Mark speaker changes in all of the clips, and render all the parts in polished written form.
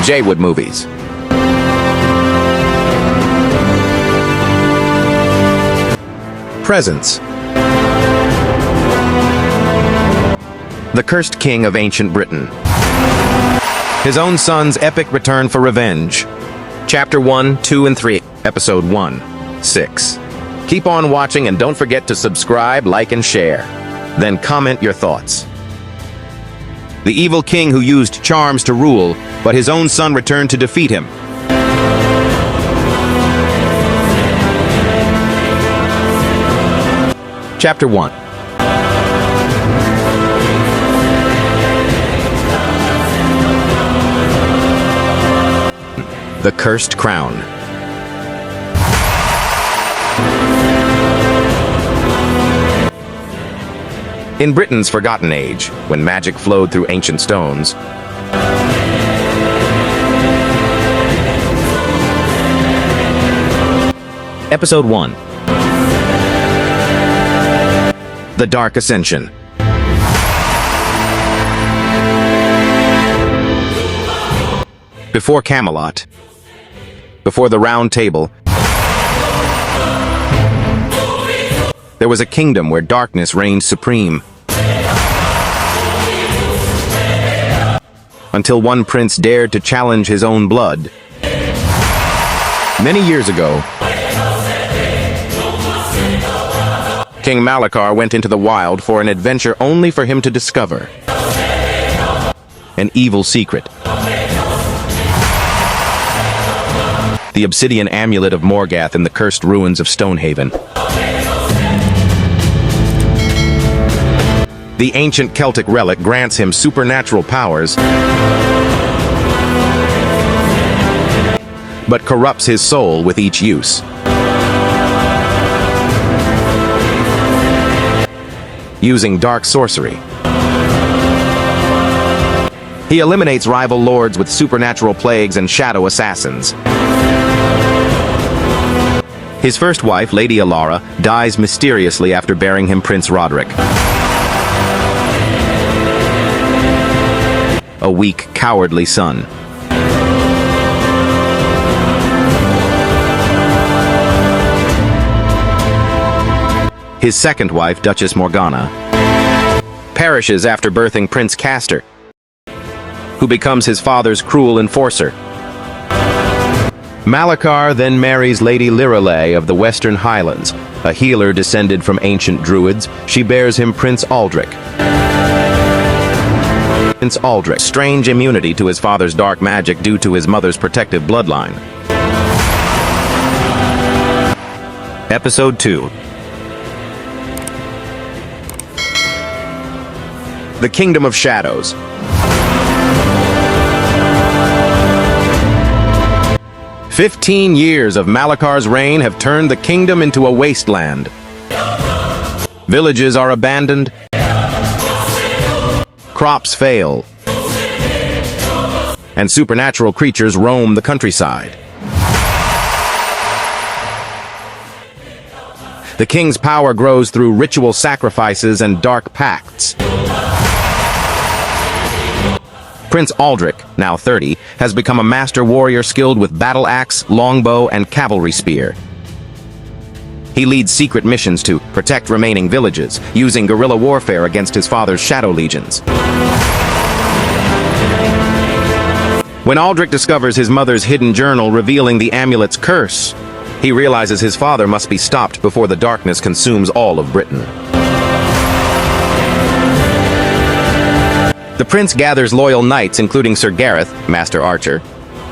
Speaker 1: Jaywood movies. Presents. The Cursed King of Ancient Britain. His own son's epic return for revenge. Chapter 1, 2, and 3. Episode 1, 6. Keep on watching and don't forget to subscribe, like, and share. Then comment your thoughts. The evil king who used charms to rule, but his own son returned to defeat him. Chapter 1. The Cursed Crown. In Britain's forgotten age, when magic flowed through ancient stones, Episode 1. The Dark Ascension. Before Camelot, before the Round Table, there was a kingdom where darkness reigned supreme. Until one prince dared to challenge his own blood. Many years ago, King Malachar went into the wild for an adventure only for him to discover an evil secret. The Obsidian Amulet of Morgath in the cursed ruins of Stonehaven. The ancient Celtic relic grants him supernatural powers, but corrupts his soul with each use. Using dark sorcery, he eliminates rival lords with supernatural plagues and shadow assassins. His first wife, Lady Alara, dies mysteriously after bearing him Prince Roderick. A weak, cowardly son. His second wife, Duchess Morgana, perishes after birthing Prince Castor, who becomes his father's cruel enforcer. Malachar then marries Lady Lirelay of the Western Highlands, a healer descended from ancient druids. She bears him Prince Aldrich. Prince Aldrich, strange immunity to his father's dark magic due to his mother's protective bloodline. Episode 2. The Kingdom of Shadows. "15 years of Malachar's reign have turned the kingdom into a wasteland. Villages are abandoned. Crops fail. And supernatural creatures roam the countryside. The king's power grows through ritual sacrifices and dark pacts. Prince Aldrich, now 30, has become a master warrior skilled with battle axe, longbow, and cavalry spear. He leads secret missions to protect remaining villages, using guerrilla warfare against his father's shadow legions. When Aldrich discovers his mother's hidden journal revealing the amulet's curse, he realizes his father must be stopped before the darkness consumes all of Britain. The prince gathers loyal knights including Sir Gareth, Master Archer,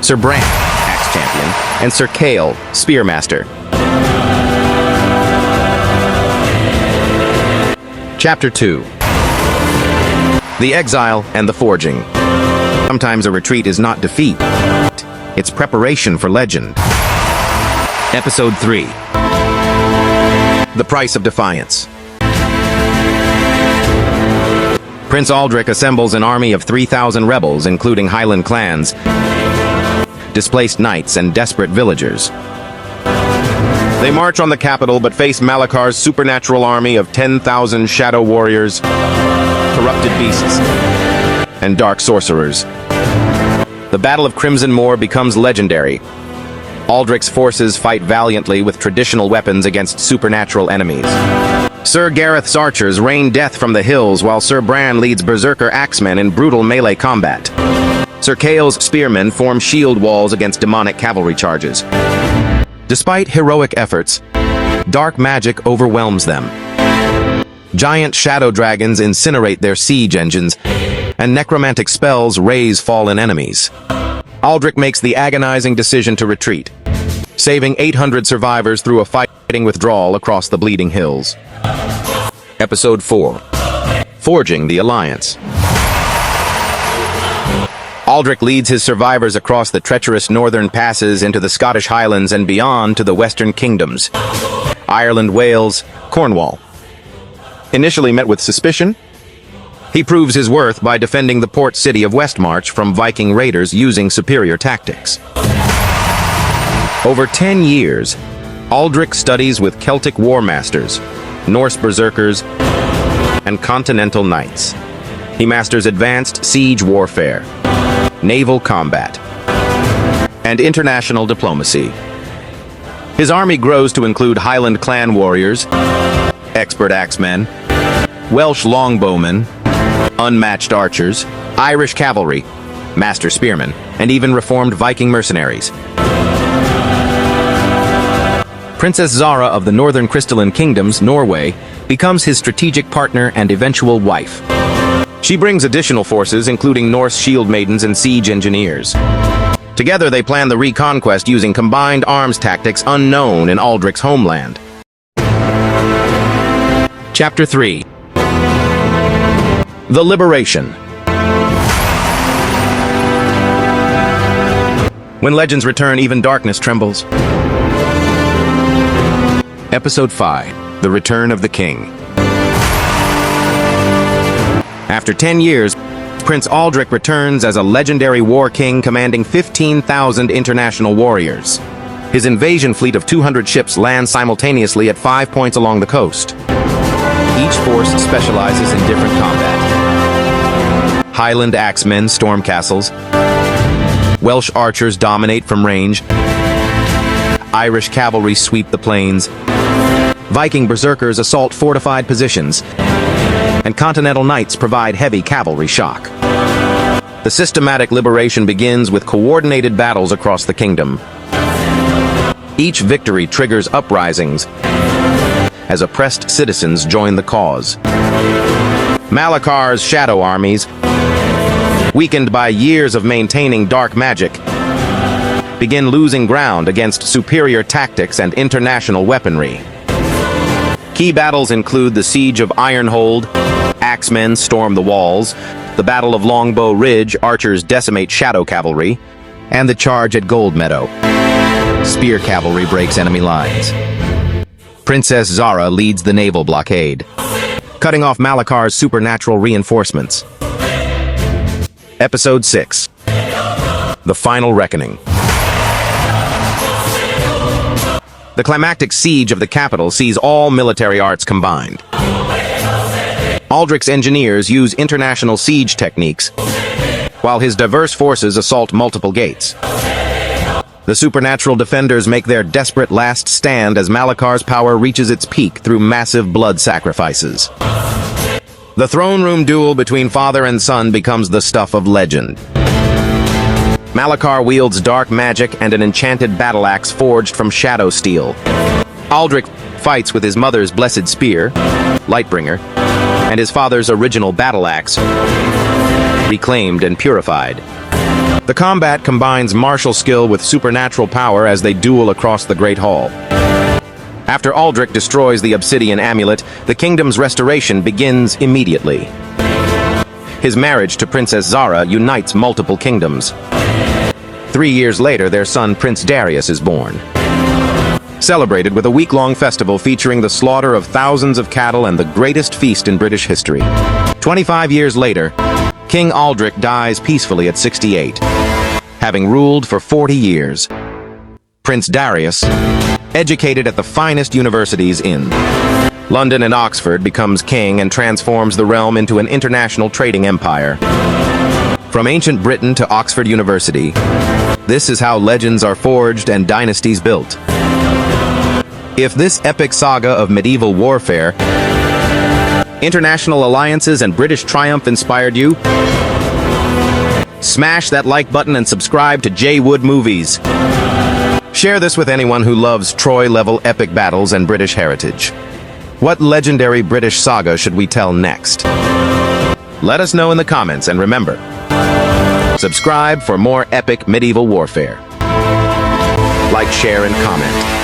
Speaker 1: Sir Bran, Axe Champion, and Sir Kale, Spearmaster. Chapter 2. The Exile and the Forging. Sometimes a retreat is not defeat. It's preparation for legend. Episode 3. The Price of Defiance. Prince Aldrich assembles an army of 3,000 rebels, including Highland clans, displaced knights, and desperate villagers. They march on the capital but face Malachar's supernatural army of 10,000 shadow warriors, corrupted beasts, and dark sorcerers. The Battle of Crimson Moor becomes legendary. Aldrich's forces fight valiantly with traditional weapons against supernatural enemies. Sir Gareth's archers rain death from the hills, while Sir Bran leads berserker axemen in brutal melee combat. Sir Kael's spearmen form shield walls against demonic cavalry charges. Despite heroic efforts, dark magic overwhelms them. Giant shadow dragons incinerate their siege engines, and necromantic spells raze fallen enemies. Aldrich makes the agonizing decision to retreat, saving 800 survivors through a fighting withdrawal across the bleeding hills. Episode 4. Forging the Alliance. Aldrich leads his survivors across the treacherous northern passes into the Scottish Highlands and beyond to the Western Kingdoms, Ireland, Wales, Cornwall. Initially met with suspicion, he proves his worth by defending the port city of Westmarch from Viking raiders using superior tactics. Over 10 years, Aldrich studies with Celtic war masters, Norse berserkers, and continental knights. He masters advanced siege warfare, naval combat, and international diplomacy. His army grows to include Highland clan warriors, expert axemen, Welsh longbowmen, unmatched archers, Irish cavalry, master spearmen, and even reformed Viking mercenaries. Princess Zara of the Northern Crystalline Kingdoms, Norway, becomes his strategic partner and eventual wife. She brings additional forces, including Norse shield maidens and siege engineers. Together, they plan the reconquest using combined arms tactics unknown in Aldrich's homeland. Chapter 3. The Liberation. When legends return, even darkness trembles. Episode 5. The Return of the King. After 10 years, Prince Aldrich returns as a legendary war king commanding 15,000 international warriors. His invasion fleet of 200 ships lands simultaneously at 5 points along the coast. Each force specializes in different combat. Highland axemen storm castles. Welsh archers dominate from range. Irish cavalry sweep the plains. Viking berserkers assault fortified positions. And continental knights provide heavy cavalry shock. The systematic liberation begins with coordinated battles across the kingdom. Each victory triggers uprisings as oppressed citizens join the cause. Malachar's shadow armies, weakened by years of maintaining dark magic, begin losing ground against superior tactics and international weaponry. Key battles include the Siege of Ironhold, axemen storm the walls, the Battle of Longbow Ridge, archers decimate shadow cavalry, and the charge at Gold Meadow. Spear cavalry breaks enemy lines. Princess Zara leads the naval blockade, cutting off Malachar's supernatural reinforcements. Episode 6. The Final Reckoning. The climactic siege of the capital sees all military arts combined. Aldrich's engineers use international siege techniques, while his diverse forces assault multiple gates. The supernatural defenders make their desperate last stand as Malachar's power reaches its peak through massive blood sacrifices. The throne room duel between father and son becomes the stuff of legend. Malachar wields dark magic and an enchanted battle axe forged from shadow steel. Aldrich fights with his mother's blessed spear, Lightbringer, and his father's original battle axe, reclaimed and purified. The combat combines martial skill with supernatural power as they duel across the Great Hall. After Aldrich destroys the Obsidian Amulet, the kingdom's restoration begins immediately. His marriage to Princess Zara unites multiple kingdoms. 3 years later, their son Prince Darius is born. Celebrated with a week-long festival featuring the slaughter of thousands of cattle and the greatest feast in British history. 25 years later, King Aldrich dies peacefully at 68, having ruled for 40 years. Prince Darius, educated at the finest universities in London and Oxford, becomes king and transforms the realm into an international trading empire. From ancient Britain to Oxford University, this is how legends are forged and dynasties built. If this epic saga of medieval warfare, international alliances, and British triumph inspired you, smash that like button and subscribe to Jaywood Movies. Share this with anyone who loves Troy-level epic battles and British heritage. What legendary British saga should we tell next? Let us know in the comments, and remember, subscribe for more epic medieval warfare. Like, share, and comment.